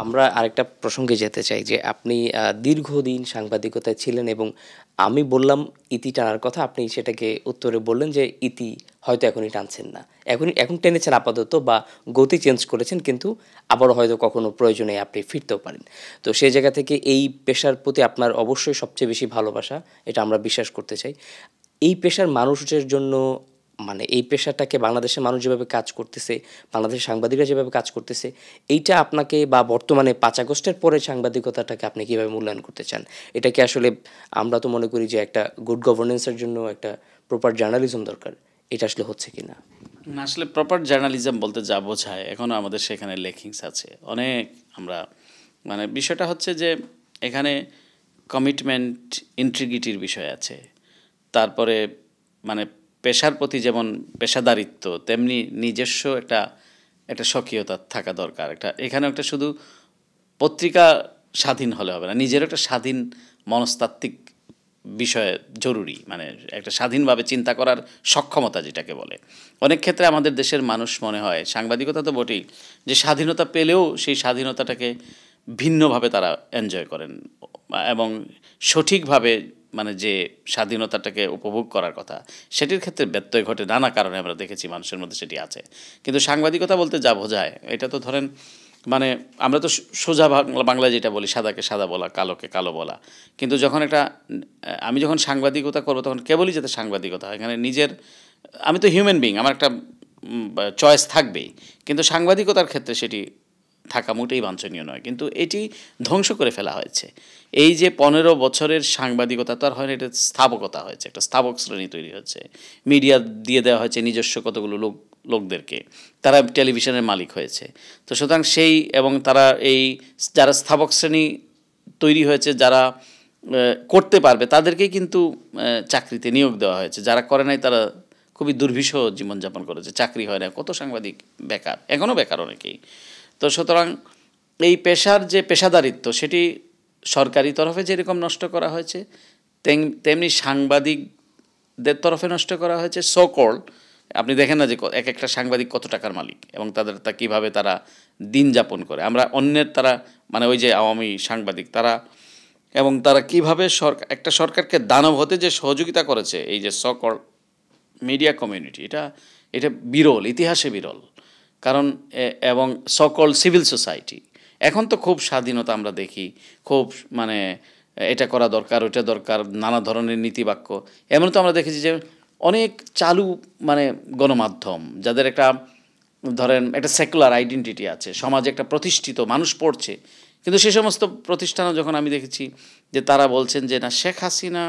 আমরা আরেকটা প্রসঙ্গে যেতে চাই যে আপনি দীর্ঘদিন সাংবাদিকতায় ছিলেন, এবং আমি বললাম ইতি টানার কথা, আপনি সেটাকে উত্তরে বললেন যে ইতি হয়তো এখনই টানছেন না, এখন টেনেছেন আপাতত, বা গতি চেঞ্জ করেছেন, কিন্তু আবারও হয়তো কখনো প্রয়োজনে আপনি ফিরতেও পারেন। তো সেই জায়গা থেকে এই পেশার প্রতি আপনার অবশ্যই সবচেয়ে বেশি ভালোবাসা, এটা আমরা বিশ্বাস করতে চাই। এই পেশার মানুষের জন্য, মানে এই পেশাটাকে বাংলাদেশের মানুষ যেভাবে কাজ করতেছে, বাংলাদেশের সাংবাদিকরা যেভাবে কাজ করতেছে, এইটা আপনাকে, বা বর্তমানে 5 আগস্টের পরে সাংবাদিকতাটাকে আপনি কীভাবে মূল্যায়ন করতে চান? এটা কি আসলে, আমরা তো মনে করি যে একটা গুড গভর্নেন্সের জন্য একটা প্রপার জার্নালিজম দরকার, এটা আসলে হচ্ছে কি না? না, আসলে প্রপার জার্নালিজম বলতে যা বোঝায়, এখনও আমাদের সেখানে লেকিংস আছে অনেক। আমরা মানে বিষয়টা হচ্ছে যে এখানে কমিটমেন্ট, ইন্টিগ্রিটির বিষয় আছে, তারপরে মানে পেশার প্রতি যেমন পেশাদারিত্ব, তেমনি নিজস্ব একটা স্বকীয়তা থাকা দরকার। এখানেও একটা শুধু পত্রিকা স্বাধীন হলে হবে না, নিজের একটা স্বাধীন মনস্তাত্ত্বিক বিষয় জরুরি, মানে একটা স্বাধীনভাবে চিন্তা করার সক্ষমতা যেটাকে বলে। অনেক ক্ষেত্রে আমাদের দেশের মানুষ মনে হয়, সাংবাদিকতা তো বটেই, যে স্বাধীনতা পেলেও সেই স্বাধীনতাটাকে ভিন্নভাবে তারা এনজয় করেন, এবং সঠিকভাবে মানে যে স্বাধীনতাটাকে উপভোগ করার কথা সেটির ক্ষেত্রে ব্যত্যয় ঘটে নানা কারণে, আমরা দেখেছি মানুষের মধ্যে সেটি আছে। কিন্তু সাংবাদিকতা বলতে যা বোঝায়, এটা তো ধরেন মানে আমরা তো সোজা বাংলায় যেটা বলি, সাদাকে সাদা বলা, কালোকে কালো বলা। কিন্তু যখন আমি যখন সাংবাদিকতা করবো, তখন কেবলই যাতে সাংবাদিকতা হয়, এখানে আমি তো হিউম্যান বিং, আমার একটা চয়েস থাকবেই, কিন্তু সাংবাদিকতার ক্ষেত্রে সেটি থাকা মোটেই বাঞ্ছনীয় নয়। কিন্তু এটি ধ্বংস করে ফেলা হয়েছে। এই যে 15 বছরের সাংবাদিকতা, তার হয় এটা স্থাপকতা হয়েছে, একটা স্থাপক শ্রেণী তৈরি হচ্ছে, মিডিয়া দিয়ে দেওয়া হয়েছে নিজস্ব কতগুলো লোকদেরকে, তারা টেলিভিশনের মালিক হয়েছে। তো সুতরাং এবং তারা যারা স্থাপক শ্রেণী তৈরি হয়েছে, যারা করতে পারবে তাদেরকেই কিন্তু চাকরিতে নিয়োগ দেওয়া হয়েছে, যারা করে নাই তারা খুবই দুর্বিষহ জীবনযাপন করেছে, চাকরি হয় না, কত সাংবাদিক বেকার, এখনও বেকার অনেকেই। তো সুতরাং এই পেশার যে পেশাদারিত্ব, সেটি সরকারি তরফে যেরকম নষ্ট করা হয়েছে, তেমনি সাংবাদিকদের তরফে নষ্ট করা হয়েছে। সো-কল্ড আপনি দেখেন না যে একটা সাংবাদিক কত টাকার মালিক, এবং কীভাবে তারা দিন যাপন করে। আমরা অন্যের মানে ওই যে আওয়ামী সাংবাদিক তারা কীভাবে একটা সরকারকে দানব হতে যে সহযোগিতা করেছে, এই যে সো-কল্ড মিডিয়া কমিউনিটি, এটা বিরল, ইতিহাসে বিরল। কারণ এবং সো-কল্ড সিভিল সোসাইটি এখন তো খুব স্বাধীনতা আমরা দেখি, খুব মানে এটা করা দরকার, ওইটা দরকার, নানা ধরনের নীতিবাক্য। এমন তো আমরা দেখেছি যে অনেক চালু মানে গণমাধ্যম, যাদের ধরেন একটা সেকুলার আইডেন্টিটি আছে, সমাজে একটা প্রতিষ্ঠিত মানুষ পড়ছে, কিন্তু সে সমস্ত প্রতিষ্ঠানও যখন আমি দেখেছি যে তারা বলছেন যে না, শেখ হাসিনা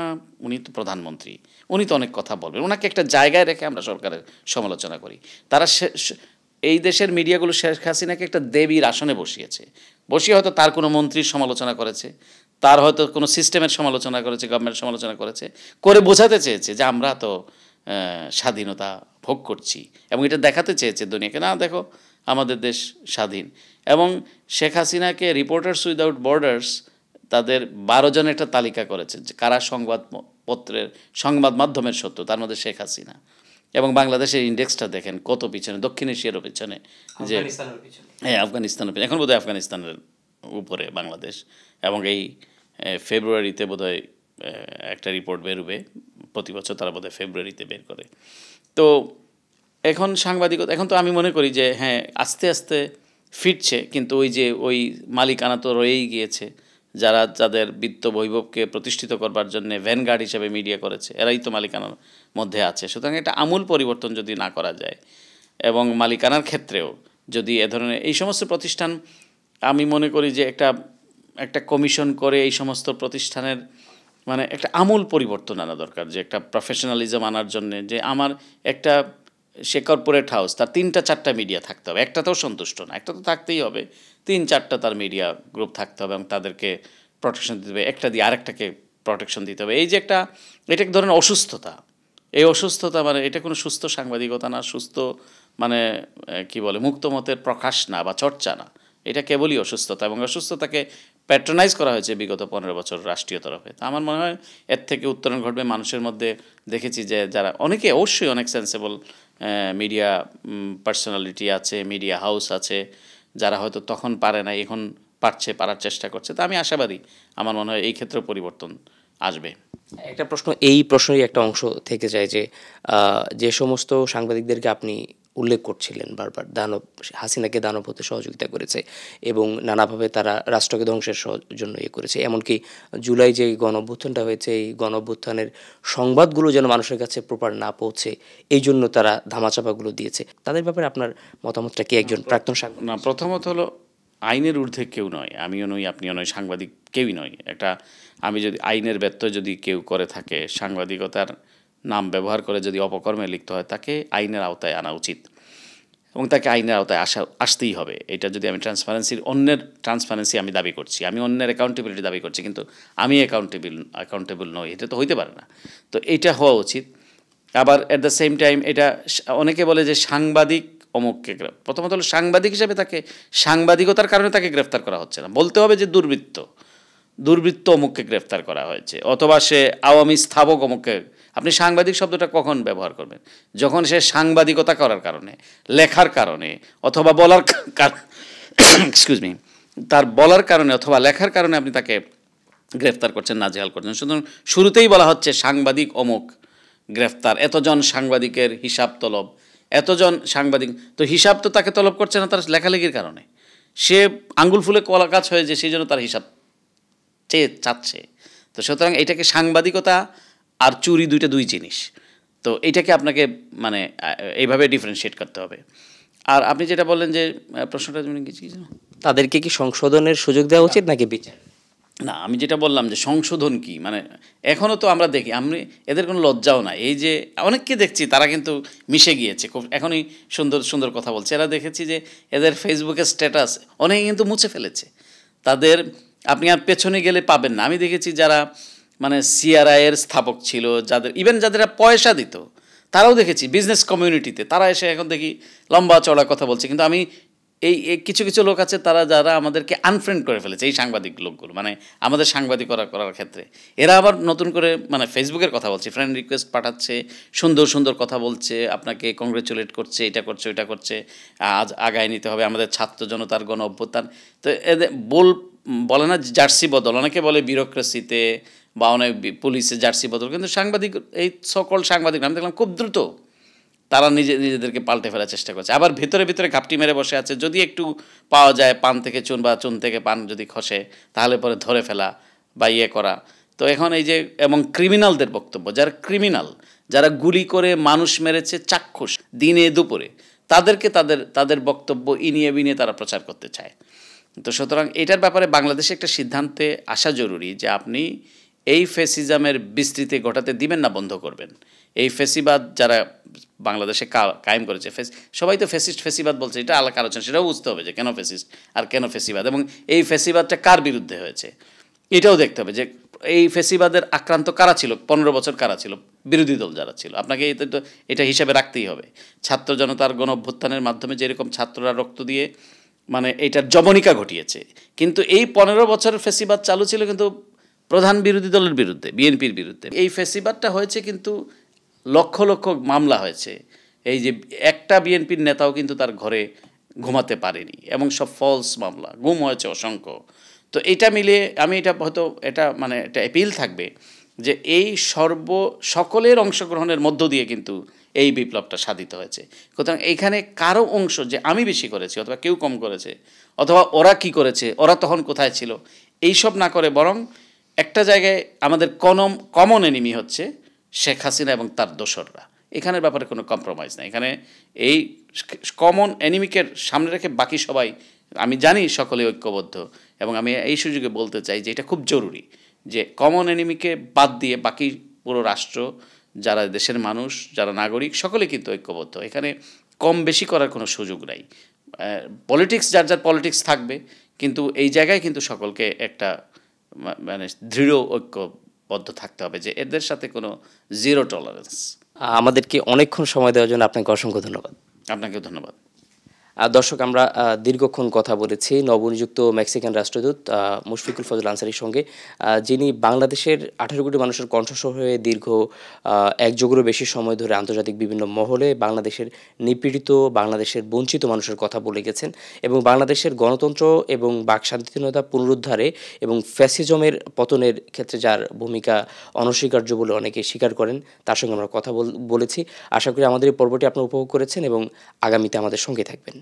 উনি তো প্রধানমন্ত্রী, উনি তো অনেক কথা বলবেন, ওনাকে একটা জায়গায় রেখে আমরা সরকারের সমালোচনা করি। তারা এই দেশের মিডিয়াগুলো শেখ হাসিনাকে একটা দেবীর আসনে বসিয়ে হয়তো তার কোনো মন্ত্রীর সমালোচনা করেছে, তার হয়তো কোনো সিস্টেমের সমালোচনা করেছে, গভর্নমেন্টের সমালোচনা করেছে, করে বোঝাতে চেয়েছে যে আমরা তো স্বাধীনতা ভোগ করছি, এবং এটা দেখাতে চেয়েছে দুনিয়াকে, না দেখো আমাদের দেশ স্বাধীন। এবং শেখ হাসিনাকে রিপোর্টার্স উইদাউট বর্ডার্স তাদের 12 জনের একটা তালিকা করেছে যে কারা সংবাদ মাধ্যমের শত্রু, তার মধ্যে শেখ হাসিনা। এবং বাংলাদেশের ইন্ডেক্সটা দেখেন কত পিছনে, দক্ষিণ এশিয়ারও পিছনে, যে হ্যাঁ আফগানিস্তানের পিছনে, এখন বোধহয় আফগানিস্তানের উপরে বাংলাদেশ। এবং এই ফেব্রুয়ারিতে বোধহয় একটা রিপোর্ট বেরোবে, প্রতি বছর তারা বোধহয় ফেব্রুয়ারিতে বের করে। তো এখন সাংবাদিকতা, এখন তো আমি মনে করি যে হ্যাঁ আস্তে আস্তে ফিরছে, কিন্তু ওই মালিকানা তো রয়েই গিয়েছে। যাদের বিত্ত বৈভবকে প্রতিষ্ঠিত করবার জন্য ভ্যানগার্ড হিসেবে মিডিয়া করেছে, এরাই তো মালিকানার মধ্যে আছে। সুতরাং এটা আমূল পরিবর্তন যদি না করা যায়, এবং মালিকানার ক্ষেত্রেও যদি এ ধরনের এই সমস্ত প্রতিষ্ঠান, আমি মনে করি যে একটা কমিশন করে এই সমস্ত প্রতিষ্ঠানের মানে একটা আমূল পরিবর্তন আনা দরকার, যে একটা প্রফেশনালিজম আনার জন্যে, যে আমার একটা সে কর্পোরেট হাউস, তার 3-4টা মিডিয়া থাকতে হবে, একটাতেও সন্তুষ্ট না, একটা তো থাকতেই হবে, 3-4টা তার মিডিয়া গ্রুপ থাকতে হবে, এবং তাদেরকে প্রোটেকশন দিতে হবে, একটা দিয়ে আরেকটাকে প্রোটেকশন দিতে হবে। এই যে এটা এক ধরনের অসুস্থতা, এই অসুস্থতা মানে এটা কোনো সুস্থ সাংবাদিকতা না, সুস্থ মানে কি বলে মুক্তমতের প্রকাশ না বা চর্চা না, এটা কেবলই অসুস্থতা, এবং অসুস্থতাকে প্যাট্রোনাইজ করা হয়েছে বিগত 15 বছর রাষ্ট্রীয় তরফে। তো আমার মনে হয় এর থেকে উত্তরণ ঘটবে মানুষের মধ্যে। দেখেছি যে যারা অনেকে অবশ্যই অনেক সেন্সেবল মিডিয়া পার্সোনালিটি আছে, মিডিয়া হাউস আছে, যারা হয়তো তখন পারে না, এখন পারার চেষ্টা করছে। তো আমি আশাবাদী, আমার মনে হয় এই ক্ষেত্রে পরিবর্তন আসবে। একটা প্রশ্ন, এই প্রশ্নেরই একটা অংশ থেকে যায় যে সমস্ত সাংবাদিকদেরকে আপনি উল্লেখ করছিলেন বারবার, হাসিনাকে দানব হতে সহযোগিতা করেছে এবং নানাভাবে তারা রাষ্ট্রকে ধ্বংসের জন্য করেছে, এমনকি জুলাই যে গণঅভ্যুত্থানটা হয়েছে, এই গণঅভ্যুত্থানের সংবাদগুলো যেন মানুষের কাছে প্রপার না পৌঁছে এই জন্য তারা ধামাচাপাগুলো দিয়েছে। তাদের ব্যাপারে আপনার মতামতটা কি একজন প্রাক্তন সাংবাদিক? না, প্রথমত হলো আইনের ঊর্ধ্বে কেউ নয়, আমিও নই, আপনিও নয়, সাংবাদিক কেউই নয়। আমি যদি আইনের ব্যত্যয় যদি কেউ করে থাকে, সাংবাদিকতার নাম ব্যবহার করে যদি অপকর্মে লিপ্ত হয়, তাকে আইনের আওতায় আনা উচিত, এবং তাকে আইনের আওতায় আসতেই হবে। এটা যদি আমি অন্যের ট্রান্সপারেন্সি আমি দাবি করছি, আমি অন্যের অ্যাকাউন্টেবিলিটি দাবি করছি, কিন্তু আমি অ্যাকাউন্টেবল নই, এটা তো হইতে পারে না। তো এইটা হওয়া উচিত। আবার অ্যাট দ্য সেম টাইম এটা অনেকে বলে যে সাংবাদিক অমুককে, প্রথমত হলো সাংবাদিক হিসেবে তাকে, সাংবাদিকতার কারণে তাকে গ্রেফতার করা হচ্ছে না, বলতে হবে যে দুর্বৃত্ত অমুককে গ্রেফতার করা হয়েছে, অথবা সে আওয়ামী স্থাপক অমুককে। আপনি সাংবাদিক শব্দটা কখন ব্যবহার করবেন? যখন সে সাংবাদিকতা করার কারণে, লেখার কারণে, অথবা বলার এক্সকিউজ মি, তার বলার কারণে অথবা লেখার কারণে আপনি তাকে গ্রেফতার করছেন, নাজেহাল করছেন। সুতরাং শুরুতেই বলা হচ্ছে সাংবাদিক অমুক গ্রেফতার, এতজন সাংবাদিকের হিসাব তলব, এতজন সাংবাদিক, তো হিসাব তো তাকে তলব করছে না তার লেখালেখির কারণে, সে আঙ্গুল ফুলে কলা গাছ হয়েছে, সেই জন্য তার হিসাব চাচ্ছে। তো সুতরাং এটাকে সাংবাদিকতা আর চুরি দুই জিনিস। তো এইটাকে আপনাকে মানে এইভাবে ডিফারেন্সিয়েট করতে হবে। আর আপনি যেটা বললেন যে প্রশ্নটা কিছু তাদেরকে কি সংশোধনের সুযোগ দেওয়া উচিত নাকি বিচার? না, আমি যেটা বললাম যে সংশোধন কি, মানে এখনও তো আমরা দেখি, এদের কোনো লজ্জাও না। এই যে অনেককে দেখছি তারা কিন্তু মিশে গিয়েছে, খুব এখনই সুন্দর সুন্দর কথা বলছে। এরা দেখেছি যে এদের ফেসবুকের স্ট্যাটাস অনেকে কিন্তু মুছে ফেলেছে, তাদের আপনি আর পেছনে গেলে পাবেন না। আমি দেখেছি যারা মানে সিআরআইয়ের স্থাপক ছিল, যাদের পয়সা দিত, তারাও দেখেছি বিজনেস কমিউনিটিতে, তারা এসে এখন দেখি লম্বা চড়া কথা বলছে। কিন্তু আমি এই কিছু লোক আছে যারা আমাদেরকে আনফ্রেন্ড করে ফেলেছে, এই সাংবাদিক লোকগুলো, মানে আমাদের সাংবাদিক করার ক্ষেত্রে এরা আবার নতুন করে মানে ফেসবুকের কথা বলছে, ফ্রেন্ড রিকোয়েস্ট পাঠাচ্ছে, সুন্দর কথা বলছে, আপনাকে কংগ্রেচুলেট করছে, এটা করছে ওইটা করছে, আজ আগায় নিতে হবে আমাদের ছাত্র জনতার গণ অভ্যুত্থান। তো এদের বলে না জার্সি বদল, অনেকে বলে বিউরোক্রেসিতে বা অনেক পুলিশে জার্সি বদল, কিন্তু সাংবাদিক, এই সকল সাংবাদিক আমি দেখলাম খুব দ্রুত তারা নিজেদেরকে পাল্টে ফেলার চেষ্টা করছে। আবার ভিতরে ঘাপটি মেরে বসে আছে, যদি একটু পাওয়া যায় পান থেকে চুন বা চুন থেকে পান যদি খসে, তাহলে পরে ধরে ফেলা বা করা। তো এখন এই যে, এবং ক্রিমিনালদের বক্তব্য, যারা ক্রিমিনাল, যারা গুলি করে মানুষ মেরেছে চাক্ষুষ দিনে দুপুরে, তাদেরকে তাদের বক্তব্য ইনিয়ে বিনিয়ে তারা প্রচার করতে চায়। তো সুতরাং এটার ব্যাপারে বাংলাদেশে একটা সিদ্ধান্তে আসা জরুরি যে আপনি এই ফ্যাসিজমের বিস্তৃতি ঘটাতে দিবেন না, বন্ধ করবেন। এই ফেসিবাদ যারা বাংলাদেশে কায়েম করেছে, সবাই তো ফেসিবাদ বলছে, এটা আলাদা আলোচনা, সেটাও বুঝতে হবে যে কেন ফেসিস্ট আর কেন ফেসিবাদ, এবং এই ফেসিবাদটা কার বিরুদ্ধে হয়েছে এটাও দেখতে হবে যে এই ফেসিবাদের আক্রান্ত কারা ছিল, 15 বছর কারা ছিল, বিরোধী দল যারা ছিল। আপনাকে এটা হিসাবে রাখতেই হবে। ছাত্র জনতার গণ অভ্যুত্থানের মাধ্যমে যেরকম ছাত্ররা রক্ত দিয়ে মানে এইটার জবনিকা ঘটিয়েছে, কিন্তু এই 15 বছরের ফেসিবাদ চালু ছিল কিন্তু প্রধান বিরোধী দলের বিরুদ্ধে, বিএনপির বিরুদ্ধে। এই ফেসিবাদটা হয়েছে কিন্তু লক্ষ লক্ষ মামলা হয়েছে, এই যে একটা বিএনপির নেতাও কিন্তু তার ঘরে ঘুমাতে পারেনি, এবং সব ফলস মামলা, গুম হয়েছে অসংখ্য। তো এটা মিলিয়ে আমি এটা হয়তো এটা মানে একটা অ্যাপিল থাকবে যে এই সকলের অংশগ্রহণের মধ্য দিয়ে কিন্তু এই বিপ্লবটা সাধিত হয়েছে। সুতরাং এইখানে কারো অংশ যে আমি বেশি করেছি অথবা কেউ কম করেছে অথবা ওরা কি করেছে, ওরা তখন কোথায় ছিল, এইসব না করে বরং একটা জায়গায় আমাদের কমন এনিমি হচ্ছে শেখ হাসিনা এবং তার দোসররা। এখানের ব্যাপারে কোনো কম্প্রোমাইজ নাই। এখানে এই কমন এনিমিকে সামনে রেখে বাকি সবাই, আমি জানি সকলে ঐক্যবদ্ধ, এবং আমি এই সুযোগে বলতে চাই যে এটা খুব জরুরি যে কমন এনিমিকে বাদ দিয়ে বাকি পুরো রাষ্ট্র, যারা দেশের মানুষ, যারা নাগরিক, সকলে কিন্তু ঐক্যবদ্ধ। এখানে কম বেশি করার কোনো সুযোগ নাই। পলিটিক্স যার যার পলিটিক্স থাকবে, কিন্তু এই জায়গায় কিন্তু সকলকে একটা মানে দৃঢ় ঐক্যবদ্ধ থাকতে হবে যে এদের সাথে কোনো জিরো টলারেন্স। আমাদেরকে অনেকক্ষণ সময় দেওয়ার জন্য আপনাকে অসংখ্য ধন্যবাদ। আপনাকেও ধন্যবাদ। দর্শক, আমরা দীর্ঘক্ষণ কথা বলেছি নবনিযুক্ত মেক্সিকান রাষ্ট্রদূত মুশফিকুল ফজল আনসারীর সঙ্গে, যিনি বাংলাদেশের 18 কোটি মানুষের কণ্ঠস্বর হয়ে দীর্ঘ 1 যুগেরও বেশি সময় ধরে আন্তর্জাতিক বিভিন্ন মহলে বাংলাদেশের নিপীড়িত, বাংলাদেশের বঞ্চিত মানুষের কথা বলে গেছেন, এবং বাংলাদেশের গণতন্ত্র এবং বাকস্বাধীনতা পুনরুদ্ধারে এবং ফ্যাসিজমের পতনের ক্ষেত্রে যার ভূমিকা অনস্বীকার্য বলে অনেকে স্বীকার করেন, তার সঙ্গে আমরা কথা বলেছি। আশা করি আমাদের এই পর্বটি আপনারা উপভোগ করেছেন এবং আগামীতে আমাদের সঙ্গে থাকবেন।